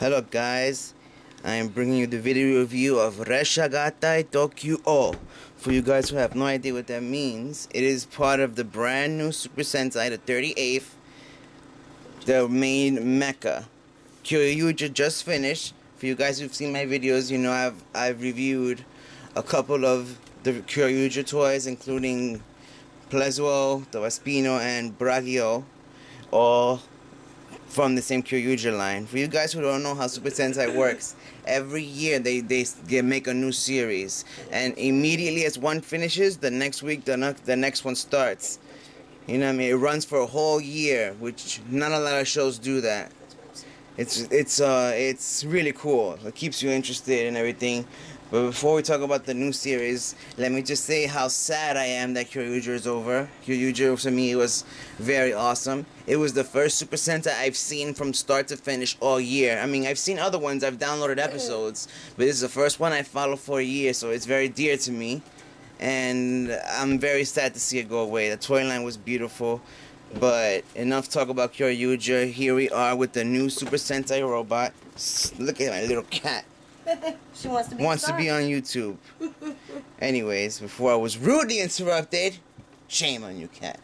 Hello guys, I am bringing you the video review of Ressha Sentai ToQ-Oh. For you guys who have no idea what that means, it is part of the brand new Super Sentai, the 38th, the main mecha. ToQger just finished. For you guys who've seen my videos, you know I've reviewed a couple of the ToQger toys, including Plezuo, the Waspino, and Bragio, all from the same ToQger line. For you guys who don't know how Super Sentai works, every year they make a new series, and immediately as one finishes, the next week the next one starts. You know what I mean? It runs for a whole year, which not a lot of shows do that. It's really cool. It keeps you interested and everything. But before we talk about the new series, let me just say how sad I am that ToQger is over. ToQger for me was very awesome. It was the first Super Sentai I've seen from start to finish all year. I mean, I've seen other ones, I've downloaded episodes, but this is the first one I followed for a year, so it's very dear to me. And I'm very sad to see it go away. The toy line was beautiful. But enough talk about ToQger. Here we are with the new Super Sentai robot. Look at my little cat. She wants to be on YouTube. Anyways, before I was rudely interrupted, shame on you, cat.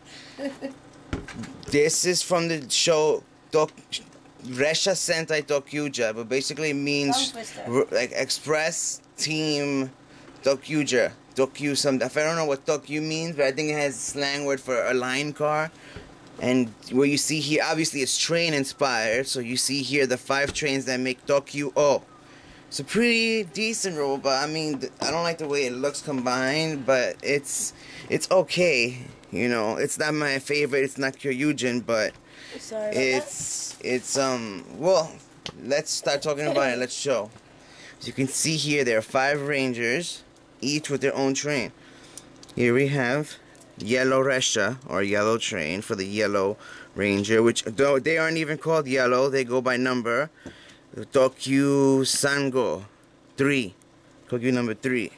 This is from the show Ressha Sentai ToQger, but basically means like Express Team ToQger. ToQ something. I don't know what ToQ means, but I think it has a slang word for a line car. And what you see here, obviously it's train inspired, so you see here the 5 trains that make ToQ-Oh. It's a pretty decent robot. I mean, I don't like the way it looks combined, but it's okay. You know, it's not my favorite. It's not ToQger, but well, let's start talking about it. Let's show. As you can see here, there are 5 Rangers, each with their own train. Here we have Yellow Ressha, or Yellow Train, for the Yellow Ranger, which though they aren't even called yellow, they go by number. ToQ Sango 3, ToQ number 3.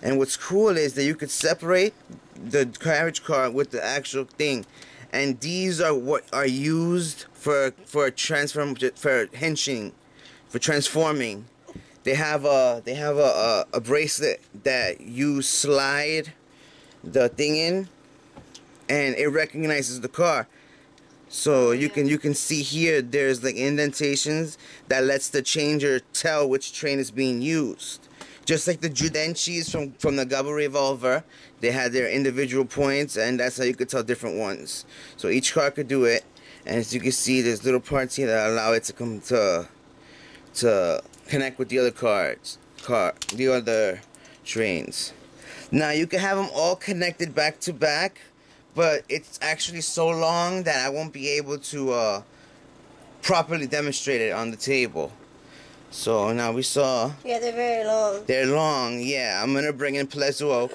And what's cool is that you could separate the carriage car with the actual thing, and these are what are used for henching, for transforming. They have a bracelet that you slide the thing in, and it recognizes the car. So you can see here there's like indentations that lets the changer tell which train is being used. Just like the Judenchis from the Gabba Revolver, they had their individual points, and that's how you could tell different ones. So each car could do it, and as you can see, there's little parts here that allow it to come to connect with the other trains. Now you can have them all connected back to back, but it's actually so long that I won't be able to properly demonstrate it on the table. So now we saw. Yeah, they're very long. They're long, yeah. I'm gonna bring in Plezuo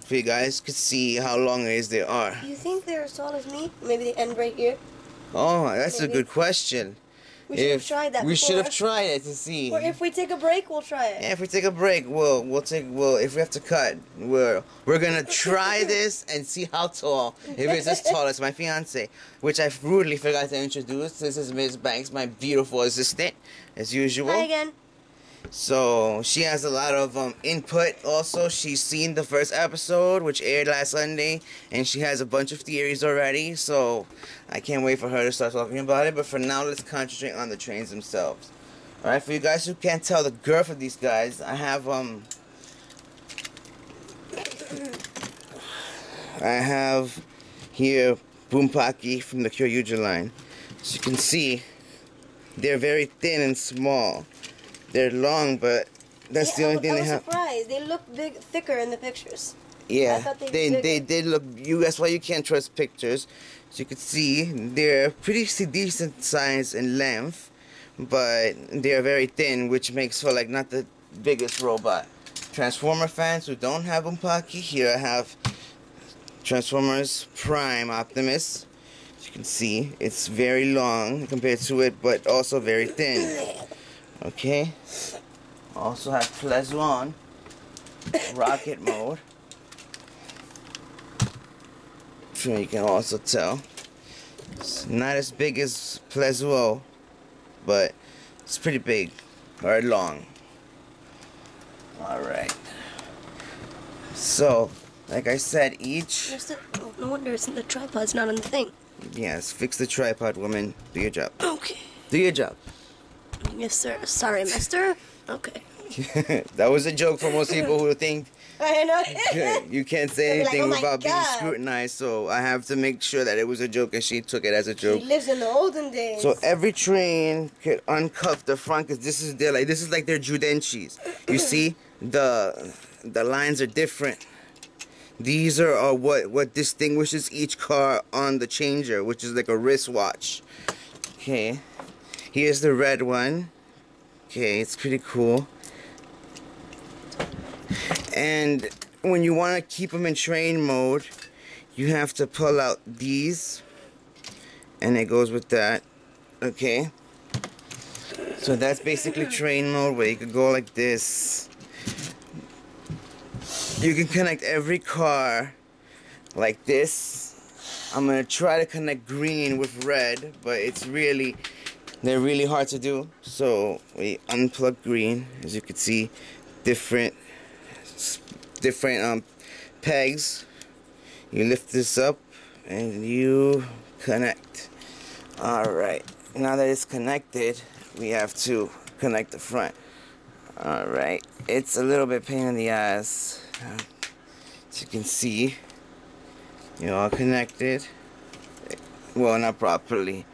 so you guys can see how long it is they are. You think they're as tall as me? Maybe the end right here? Oh, that's a good question. We should have tried that. We should have tried it to see. Or if we take a break, we'll try it. Yeah, if we take a break, if we have to cut, we're gonna try this and see how tall. If it's as tall as my fiance, which I rudely forgot to introduce. This is Ms. Banks, my beautiful assistant, as usual. Hi again. So she has a lot of input. Also, she's seen the first episode, which aired last Sunday, and she has a bunch of theories already. So I can't wait for her to start talking about it. But for now, let's concentrate on the trains themselves. All right, for you guys who can't tell the girth of these guys, I have here Bumpaki from the ToQger line. As you can see, they're very thin and small. They're long, but that's the only thing they have. I'm surprised. They look thicker in the pictures. Yeah, I thought they look. That's why you can't trust pictures. So you can see they're pretty decent size and length, but they're very thin, which makes for like not the biggest robot. Transformer fans who don't have Bumpaki, here I have Transformers Prime Optimus. As you can see, it's very long compared to it, but also very thin. Okay, also have Plezuo rocket mode. So you can also tell it's not as big as Plezuo, but It's pretty big or long. Alright. So, like I said, each... Oh, no wonder the tripod's not on the thing. Yes, fix the tripod, woman. Do your job. Okay. Do your job. Yes, sir. Sorry, mister. Okay. That was a joke for most people who think I know. you can't say They'll be anything like, "Oh my without being God." scrutinized, so I have to make sure that it was a joke, and she took it as a joke. She lives in the olden days. So every train could uncuff the front, because this is like their judenchis. You see, the lines are different. These are what distinguishes each car on the changer, which is like a wristwatch. Okay, here's the red one. Okay, it's pretty cool. And when you want to keep them in train mode, you have to pull out these, and it goes with that. Okay, so that's basically train mode, where you could go like this. You can connect every car like this. I'm gonna try to connect green with red, but they're really hard to do. So we unplug green, as you can see, different pegs. You lift this up and you connect. Alright, now that it's connected, we have to connect the front. Alright, it's a little bit pain in the ass. As you can see, you're all connected. Well, not properly,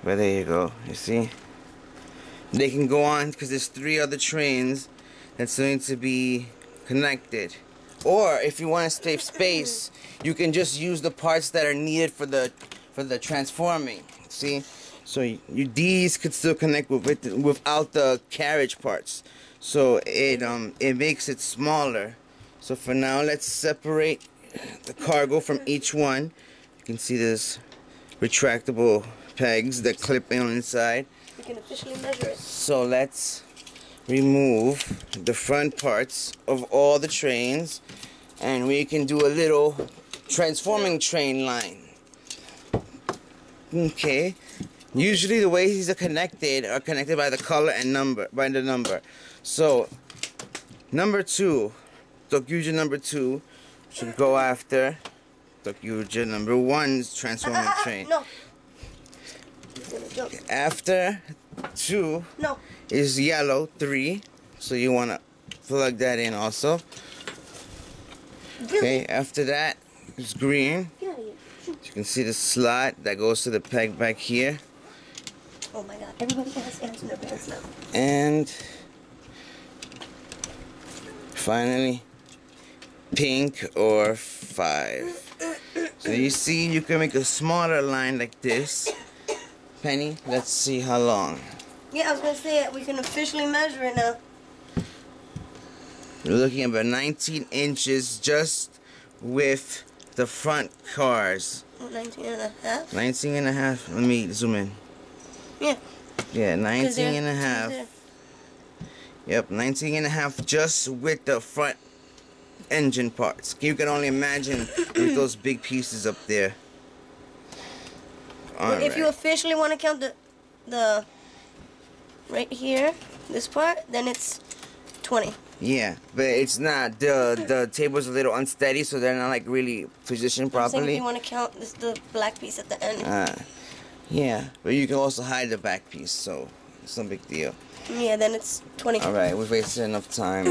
but there you go. You see, they can go on because there's 3 other trains that's going to be connected. Or if you want to save space, you can just use the parts that are needed for the transforming. See, so these could still connect without the carriage parts. So it makes it smaller. So for now, let's separate the cargo from each one. You can see this retractable pegs that clip in on inside. We can officially measure it. So let's remove the front parts of all the trains, and we can do a little transforming train line. Okay, usually the way these are connected by the color and by the number. So number 2, ToQger number 2 should go after ToQger number 1's transforming train. No. After 2 is yellow 3, so you want to plug that in also. Okay, after that is green. You can see the slot that goes to the peg back here. Oh my God, everybody has hands in their pants now. And finally, pink or 5. So you see, you can make a smaller line like this. Penny, let's see how long. Yeah, I was going to say, we can officially measure it now. We're looking at about 19 inches just with the front cars. 19 and a half? 19 and a half. Let me zoom in. Yeah. Yeah, 19 and a half. Yep, 19 and a half just with the front engine parts. You can only imagine with those big pieces up there. Well, if you officially want to count the right here, this part, then it's 20. Yeah, but it's not. The table's a little unsteady, so they're not like really positioned properly. If you want to count the black piece at the end. Yeah, but you can also hide the back piece, so it's no big deal. Yeah, then it's 20. Alright, we've wasted enough time.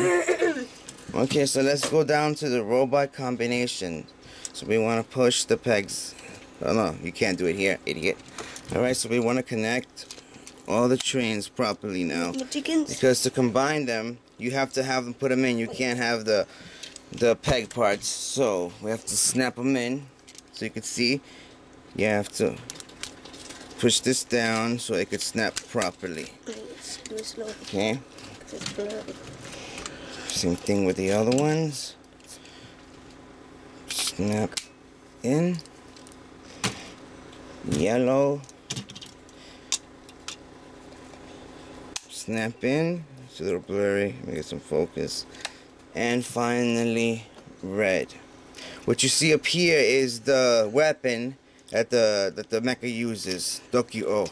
Okay, so let's go down to the robot combination. So we want to push the pegs. Oh no, you can't do it here, idiot. Alright, so we want to connect all the trains properly now. Because to combine them, you have to have them put them in. You can't have the peg parts. So we have to snap them in. So you can see, you have to push this down so it could snap properly. Let's do it slowly. Okay. Same thing with the other ones. Snap in. Yellow. Snap in. It's a little blurry. Make it some focus. And finally, red. What you see up here is the weapon that the mecha uses, ToQ-Oh.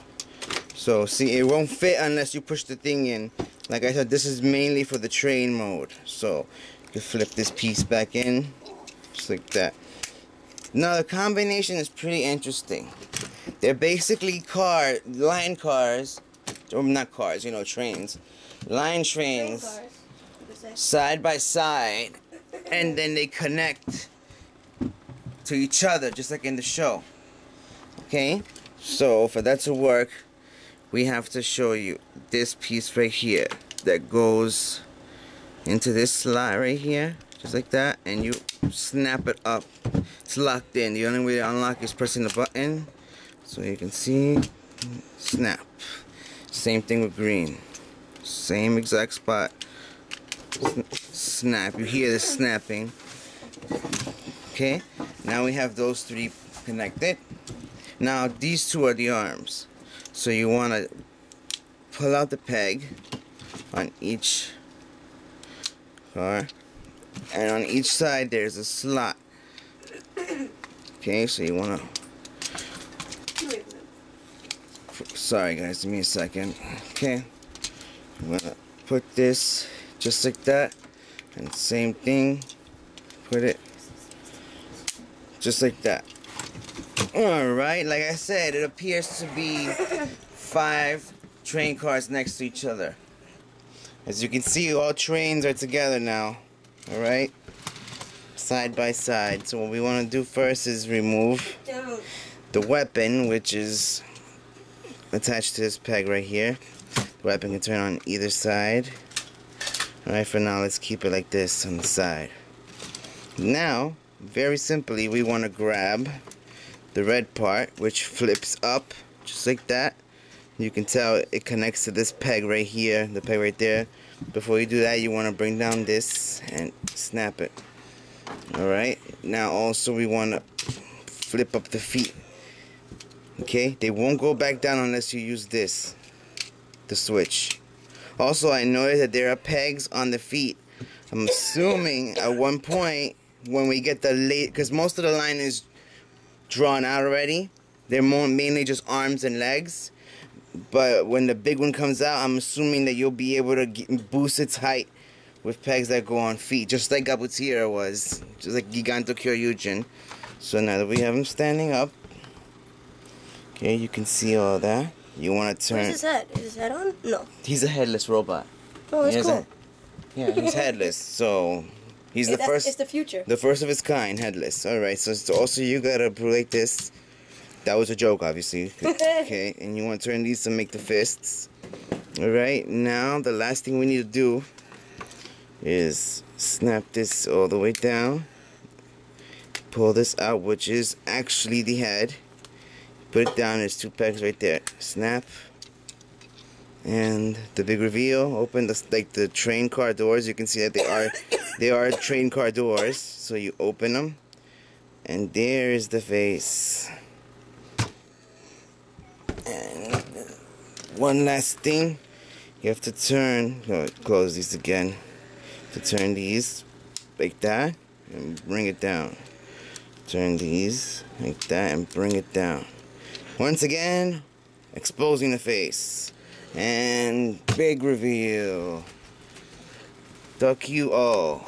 So see, it won't fit unless you push the thing in. Like I said, this is mainly for the train mode. So you can flip this piece back in, just like that. Now the combination is pretty interesting. They're basically line cars, or not cars, you know, trains. Line trains, side by side, and then they connect to each other, just like in the show. Okay? So for that to work, we have to show you this piece right here that goes into this slot right here, just like that, and you snap it up. It's locked in. The only way to unlock is pressing the button. So you can see, snap. Same thing with green. Same exact spot. Snap. You hear the snapping. Okay. Now we have those three connected. Now these two are the arms. So you want to pull out the peg on each car. And on each side there's a slot. Okay, so you want to... Sorry guys, give me a second. Okay, I'm gonna put this just like that, and same thing, put it just like that. Alright, like I said, it appears to be 5 train cars next to each other. As you can see, all trains are together now. Alright, side by side. So what we want to do first is remove the weapon, which is attached to this peg right here. The weapon can turn on either side. Alright, for now let's keep it like this on the side. Now, very simply, we want to grab the red part, which flips up just like that. You can tell it connects to this peg right here, the peg right there. Before you do that, you want to bring down this and snap it. Alright, now also we want to flip up the feet. Okay, they won't go back down unless you use this, the switch. Also, I noticed that there are pegs on the feet. I'm assuming at one point when we get the late, because most of the line is drawn out already. They're mainly just arms and legs. But when the big one comes out, I'm assuming that you'll be able to boost its height with pegs that go on feet, just like Gabutira was, just like Giganto Kyoryujin. So now that we have him standing up, okay, you can see all that. You want to turn... Where's his head? Is his head on? No. He's a headless robot. Oh, that's cool. Yeah, he's headless. So he's the first... It's the future. The first of its kind, headless. Alright, so also you gotta break this. That was a joke, obviously. Okay, and you want to turn these to make the fists. Alright, now the last thing we need to do is snap this all the way down. Pull this out, which is actually the head. Put it down, there's 2 pegs right there. Snap. And the big reveal, open the train car doors. You can see that they are train car doors. So you open them, and there is the face. And one last thing, you have to turn, close these again, to turn these like that and bring it down. Turn these like that and bring it down. Once again, exposing the face. And big reveal. ToQ-Oh.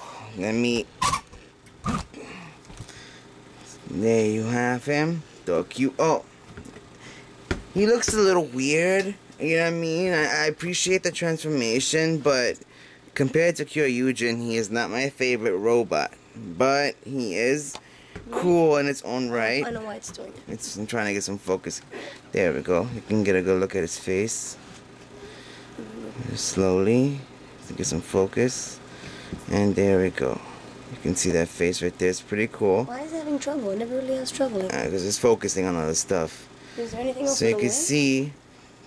There you have him. ToQ-Oh. He looks a little weird. You know what I mean? I appreciate the transformation, but compared to Kyoryujin, he is not my favorite robot. But he is cool in its own right. I know why it's doing it. I'm trying to get some focus. There we go. You can get a good look at his face. Slowly to get some focus. And there we go. You can see that face right there. It's pretty cool. Why is it having trouble? It never really has trouble. Because it's focusing on other stuff. Is there anything else? So you can see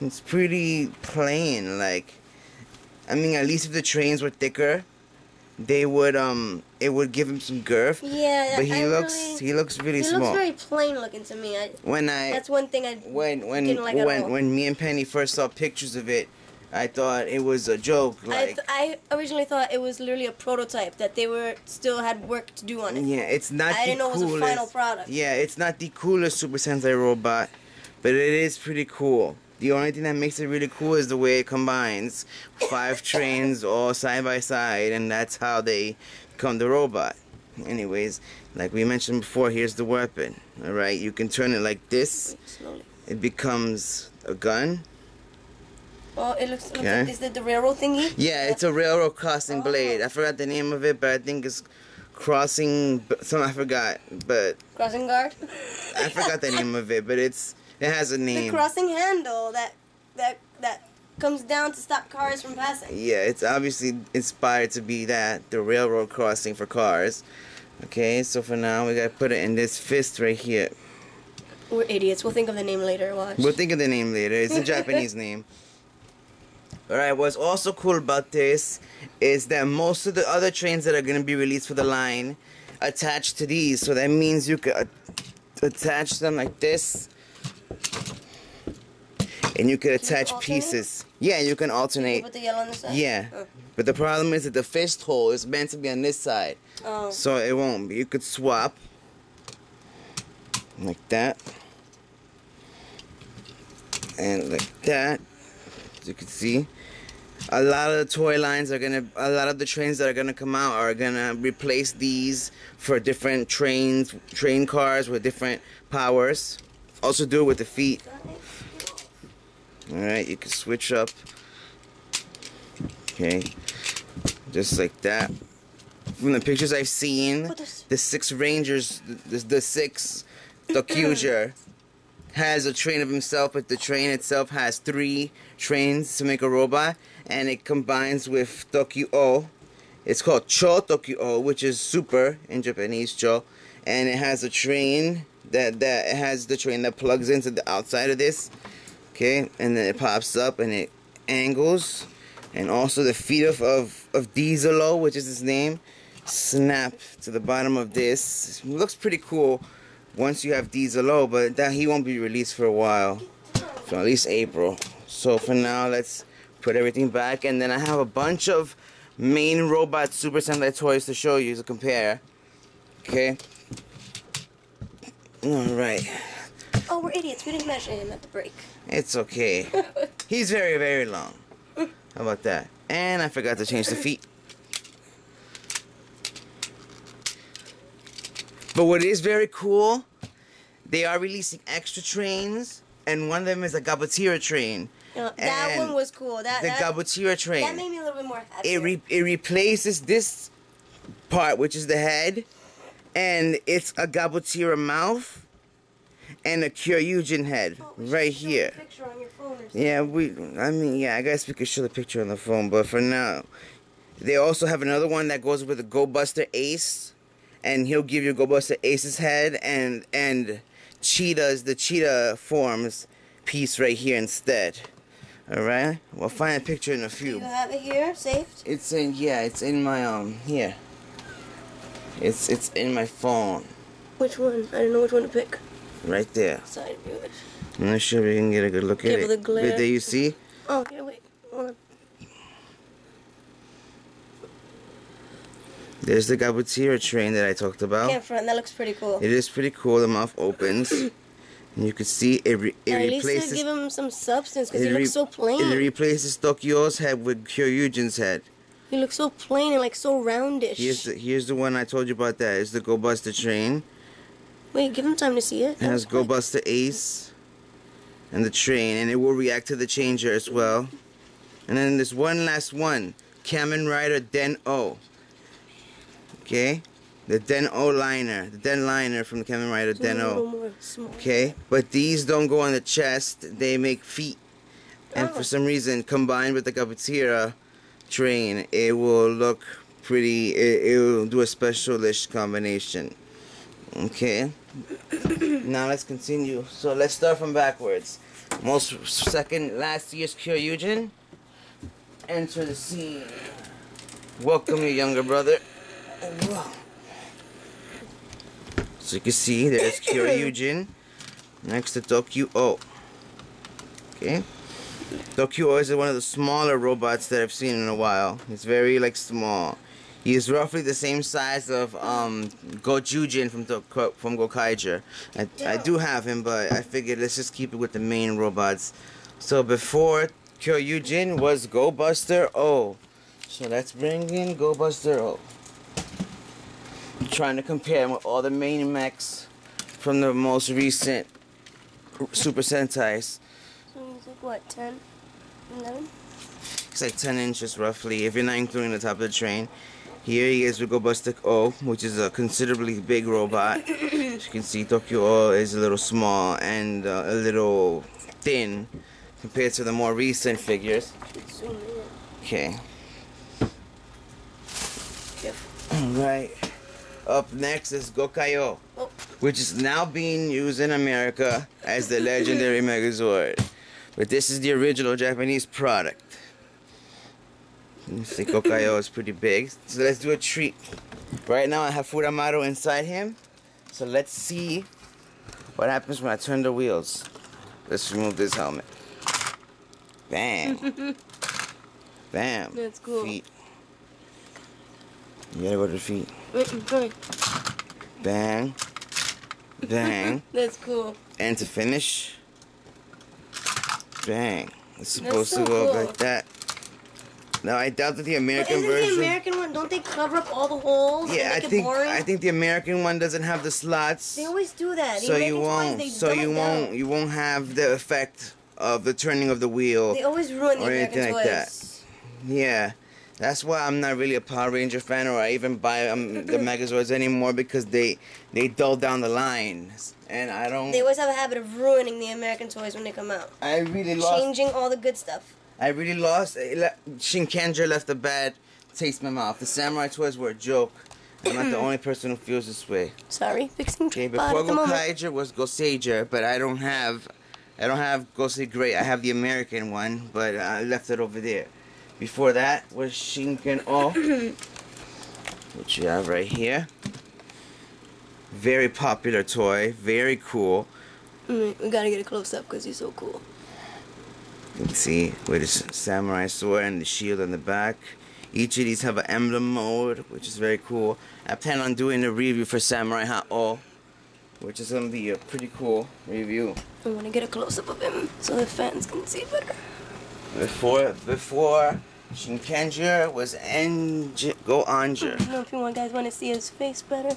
it's pretty plain. Like, I mean, at least if the trains were thicker, they would it would give him some girth. Yeah, but he looks really small. He looks very plain looking to me. That's one thing I didn't like at all. When me and Penny first saw pictures of it, I thought it was a joke. Like, I originally thought it was literally a prototype, that they still had work to do on it. Yeah, it's not. I didn't know it was a final product. Yeah, it's not the coolest Super Sentai robot, but it is pretty cool. The only thing that makes it really cool is the way it combines 5 trains all side by side, and that's how they become the robot. Anyways, like we mentioned before, here's the weapon. Alright, you can turn it like this. Slowly. It becomes a gun. Oh, it looks like, is that the railroad thingy? Yeah, it's a railroad crossing blade. I forgot the name of it, but I think it's crossing something. I forgot, but Crossing guard? I forgot the name of it, but it has a name. The crossing handle that comes down to stop cars from passing. Yeah, it's obviously inspired to be that, the railroad crossing for cars. Okay, so for now we gotta put it in this fist right here. We're idiots. We'll think of the name later. Watch. We'll think of the name later. It's a Japanese name. Alright, what's also cool about this is that most of the other trains that are going to be released for the line attach to these. So that means you could attach them like this. And you could attach pieces. Yeah, you can alternate. You put the yellow on this side? Yeah. Oh. But the problem is that the fist hole is meant to be on this side. Oh. So it won't be. You could swap. Like that. And like that. As you can see, a lot of the toy lines are gonna, a lot of the trains that are gonna come out are gonna replace these for different train cars with different powers. Also do it with the feet. Alright, you can switch up. Okay, just like that. From the pictures I've seen, the 6 Rangers, the 6 ToQger has a train of himself, but the train itself has 3 trains to make a robot, and it combines with ToQ-Oh. It's called ToQ-Oh, which is super in Japanese, Cho, and it has a train that has the train that plugs into the outside of this, okay, and then it pops up and it angles, and also the feet of Diesel-Oh, which is his name, snap to the bottom of this. It looks pretty cool once you have Diesel-Oh, but that he won't be released for a while, so at least April. So for now, let's put everything back, and then I have a bunch of main robot Super Sentai toys to show you to compare. Okay. All right. Oh, we're idiots. We didn't measure him at the break. It's okay. He's very, very long. How about that? And I forgot to change the feet. But what is very cool, they are releasing extra trains, and one of them is a Gabatira train. That one was cool. The Gabatira train. That made me a little bit more happy. It replaces this part, which is the head, and it's a Gabatira mouth and a Kyoryujin head right here. A picture on your phone or something. Yeah, I guess we could show the picture on the phone, but for now, they also have another one that goes with the Go Buster Ace, and he'll give you Go Buster Ace's head and Cheetah's, the Cheetah forms piece right here instead. Alright, we'll find a picture in a few. Do you have it here, saved? It's in my here. It's in my phone. Which one? I don't know which one to pick. Right there. Side view it. I'm not sure we can get a good look at it. The glare. Right there, you see? Oh, okay, wait. Hold on. There's the Gabatira train that I talked about. Can't front. That looks pretty cool. It is pretty cool. The mouth opens. And you can see it replaces... At least give him some substance, because he looks so plain. It replaces ToQ-Oh's head with Kyoryujin's head. He looks so plain and like so roundish. Here's the one I told you about. That is the Go Buster train. Wait, give him time to see it. It has Go Buster Ace and the train, and it will react to the changer as well. And then there's one last one, Kamen Rider Den-Oh. Okay, the Den-Oh liner, the Den liner from the Kamen Rider Den-Oh. Okay, but these don't go on the chest; they make feet, and for some reason, combined with the Gabatira train, it will look pretty. It will do a specialish combination. Okay, now let's continue. So let's start from backwards. Last year's Kyoryujin. Enter the scene. Welcome your younger brother. So you can see there's Kyoryujin next to ToQ-Oh. Okay, ToQ-Oh is one of the smaller robots that I've seen in a while. He's very small. He is roughly the same size of Gojujin from Gokaiger. I do have him, but I figured let's just keep it with the main robots. So before Kyoryujin was Go Buster O. So let's bring in Go Buster O. Trying to compare him with all the main mechs from the most recent Super Sentais. So he's like what, 10, 11? It's like 10 inches roughly, if you're not including the top of the train. Here he is with Go Buster O, which is a considerably big robot. As you can see, ToQ-Oh is a little small and a little thin compared to the more recent figures. Zoom in. Okay. Careful. Alright. Up next is Gattai, Oh. which is now being used in America as the legendary Megazord. But this is the original Japanese product. You see Gattai is pretty big. So let's do a treat. Right now I have Furamaro inside him. So let's see what happens when I turn the wheels. Let's remove this helmet. Bam. Bam. That's cool. Feet. You gotta go to the feet. Wait, I'm coming. Bang. Bang. That's cool. And to finish, bang. It's That's supposed so to go cool. like that. Now I doubt that the American Isn't version. the American one, don't they cover up all the holes? Yeah, and make it boring? I think the American one doesn't have the slots. They always do that. The So you American won't. toys, So they you dumb it won't. down. You won't have the effect of the turning of the wheel. They always ruin the or American anything toys. like that. Yeah. That's why I'm not really a Power Ranger fan, or I even buy the Megazords anymore, because they dull down the lines, and I don't. They always have a habit of ruining the American toys when they come out. I really lost. Changing all the good stuff. I really lost. Shinkenger left a bad taste in my mouth. The Samurai toys were a joke. I'm not the only person who feels this way. Sorry, fixing Okay, tripod before at the moment. Gokaiger was Goseiger, but I don't have Gosei Great. I have the American one, but I left it over there. Before that was Shinken-Oh, which you have right here. Very popular toy, very cool. We gotta get a close up because he's so cool. You can see with his samurai sword and the shield on the back. Each of these have an emblem mode, which is very cool. I plan on doing a review for Samurai Ha-Oh, which is going to be a pretty cool review. I want to get a close up of him so the fans can see better. Before Shinkenger was Go I Anger. don't know if you guys want to see his face better.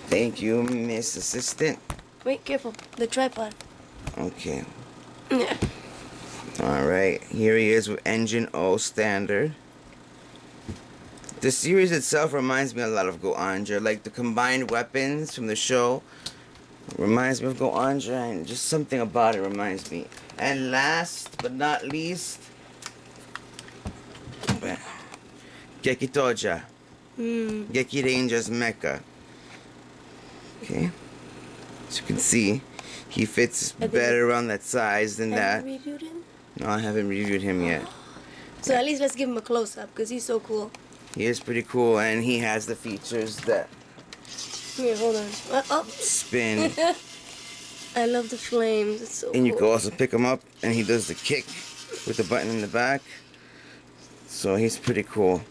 Thank you, Miss Assistant. Wait, careful. The tripod. Okay. Yeah. Alright, here he is with Engine O Standard. The series itself reminds me a lot of Go Anger, like the combined weapons from the show reminds me of Go Anger, and just something about it reminds me. And last but not least, Geki Toja. Geki Ranger's Mecha. Okay. As you can see, he fits better around that size than that. Have you reviewed him? No, I haven't reviewed him yet. So at least let's give him a close up because he's so cool. He is pretty cool, and he has the features that Here, hold on. Oh. spin. I love the flames. It's so cool. And you can also pick him up, and he does the kick with the button in the back. So he's pretty cool.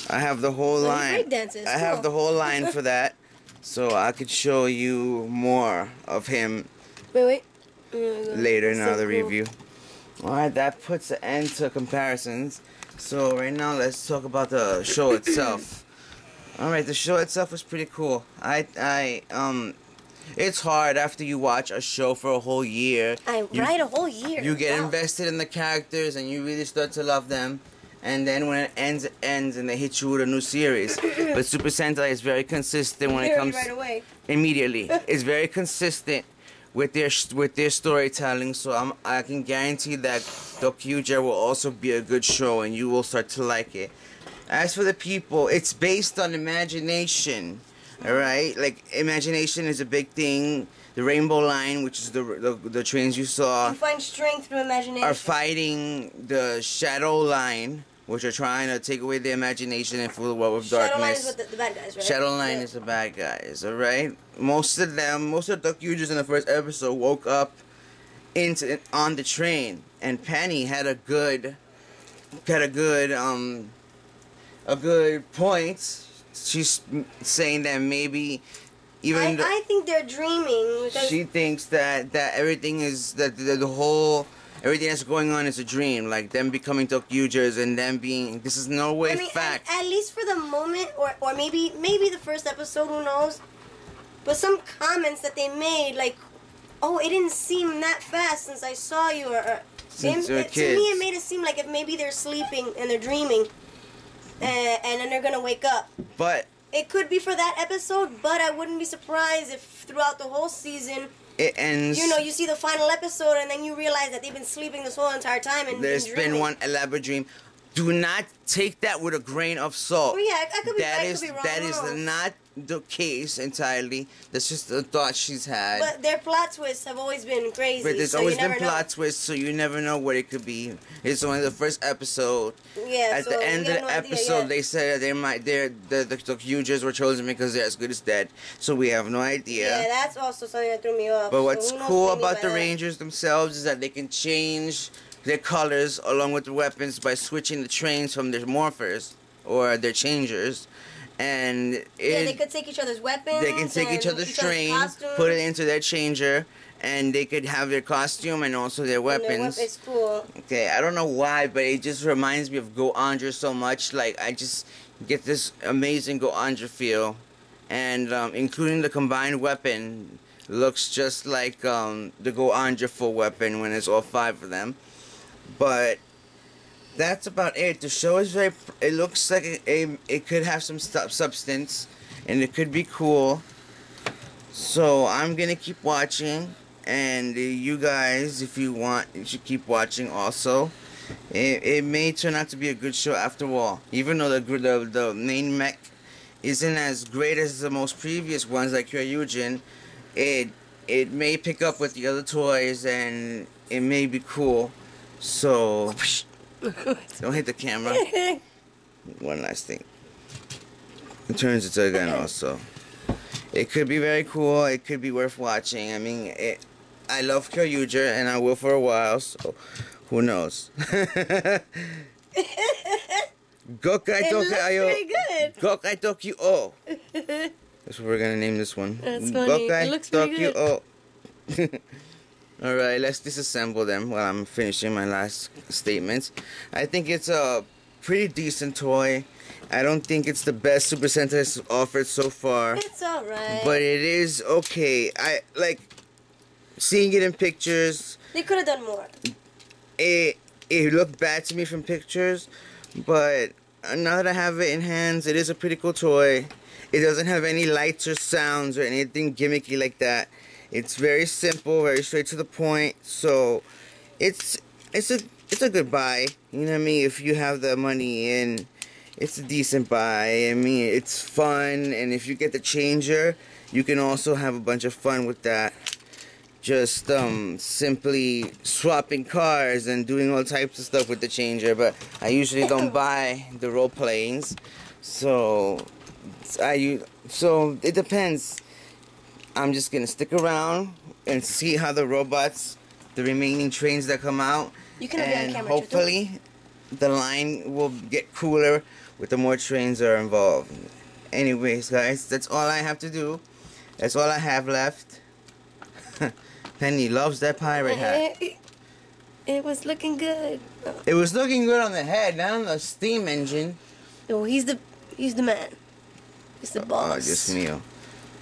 I have the whole So he line. breakdances, I have cool. the whole line for that, so I could show you more of him Wait. There we go. later in So another cool. review. Alright, that puts an end to comparisons. So right now let's talk about the show itself. Alright, the show itself was pretty cool. It's hard after you watch a show for a whole year. I write a whole year. You get Wow. invested in the characters and you really start to love them. And then when it ends and they hit you with a new series. But Super Sentai is very consistent when it comes right away. immediately. It's very consistent with their storytelling. So I can guarantee that ToQger will also be a good show and you will start to like it. As for the people, it's based on imagination. Alright? Like, imagination is a big thing. The Rainbow Line, which is the trains you saw, You find strength through imagination. are fighting the Shadow Line, which are trying to take away the imagination and fill the world with Shadow Line darkness. is what the bad guys, right? Shadow Line is the bad guys, alright? Most of the ToQgers in the first episode woke up on the train, and Penny had a good point. She's saying that maybe even I think they're dreaming because she thinks that everything is that the whole everything that's going on is a dream. Like them becoming ToQgers and them being. This is no way fact. At least for the moment, or maybe the first episode. Who knows? But some comments that they made, like, oh, it didn't seem that fast since I saw you, Since to me it made it seem like if maybe they're sleeping and they're dreaming, and then they're gonna wake up. But it could be for that episode, but I wouldn't be surprised if throughout the whole season it ends. You know, you see the final episode and then you realize that they've been sleeping this whole entire time and there's been one elaborate dream. Do not take that with a grain of salt. Oh, yeah, I could be wrong. That is not the case entirely. That's just a thought she's had. But their plot twists have always been crazy. But there's so always been plot twists, so you never know what it could be. It's only the first episode. Yeah. At the end of the episode, they said that the ToQgers were chosen because they're as good as dead. So we have no idea. Yeah, that's also something that threw me off. But what's cool about the Rangers themselves is that they can change their colors along with the weapons by switching the trains from their morphers or their changers. And they could take each other's weapons. They can take each other's trains, put it into their changer, and they could have their costume and also their weapons. It's cool. Okay, I don't know why, but it just reminds me of Go-Onger so much. Like, I just get this amazing Go-Onger feel. And including the combined weapon, looks just like the Go-Onger full weapon when it's all 5 of them. But that's about it. The show is very. It looks like it could have some substance, and it could be cool. So I'm gonna keep watching, and you guys, if you want, you should keep watching also. It may turn out to be a good show after all, even though the main mech isn't as great as the most previous ones like ToQger. It may pick up with the other toys, and it may be cool. So, don't hit the camera. One last thing. It turns into a gun also. It could be very cool. It could be worth watching. I mean, I love ToQger, and I will for a while, so who knows. Gattai ToQger. Gattai ToQ-Oh. That's what we're going to name this one. That's funny. It looks pretty good. Alright, let's disassemble them while I'm finishing my last statements. I think it's a pretty decent toy. I don't think it's the best Super Sentai offered so far. It's alright. But it is okay. I like seeing it in pictures. They could have done more. It looked bad to me from pictures, but now that I have it in hands, it is a pretty cool toy. It doesn't have any lights or sounds or anything gimmicky like that. It's very simple, very straight to the point. So it's a good buy. You know what I mean? If you have the money in, it's a decent buy. I mean, it's fun, and if you get the changer, you can also have a bunch of fun with that. Just simply swapping cars and doing all types of stuff with the changer. But I usually don't buy the role playings, so it depends. I'm just gonna stick around and see how the robots, the remaining trains that come out, and hopefully the line will get cooler with the more trains that are involved. Anyways, guys, that's all I have to do. That's all I have left. Penny loves that pirate hat. It was looking good. It was looking good on the head, not on the steam engine. Oh, he's the man. He's the boss. Oh, just me.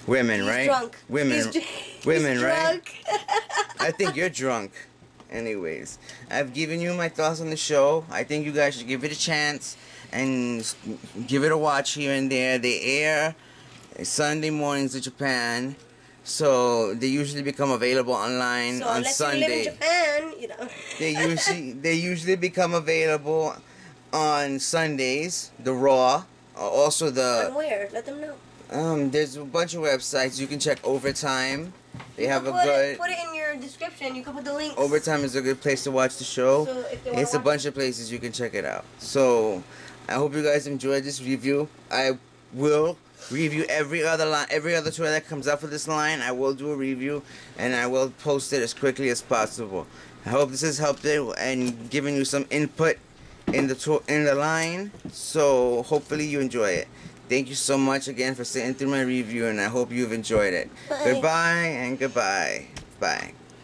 Women, right? Drunk. Women, He's right? drunk. I think you're drunk. Anyways, I've given you my thoughts on the show. I think you guys should give it a chance and give it a watch here and there. They air Sunday mornings in Japan, so they usually become available online on Sunday. So unless you live in Japan, you know. they usually become available on Sundays. The Raw, also the. On where? Let them know. There's a bunch of websites you can check. Overtime. They have a put good. Put it in your description. You can put the links. Overtime is a good place to watch the show. So if they It's a bunch of places you can check it out. So I hope you guys enjoyed this review. I will review every other toy that comes up for this line. I will do a review and I will post it as quickly as possible. I hope this has helped you and given you some input in the line. So hopefully you enjoy it. Thank you so much again for sitting through my review, and I hope you've enjoyed it. Bye. Goodbye and goodbye. Bye.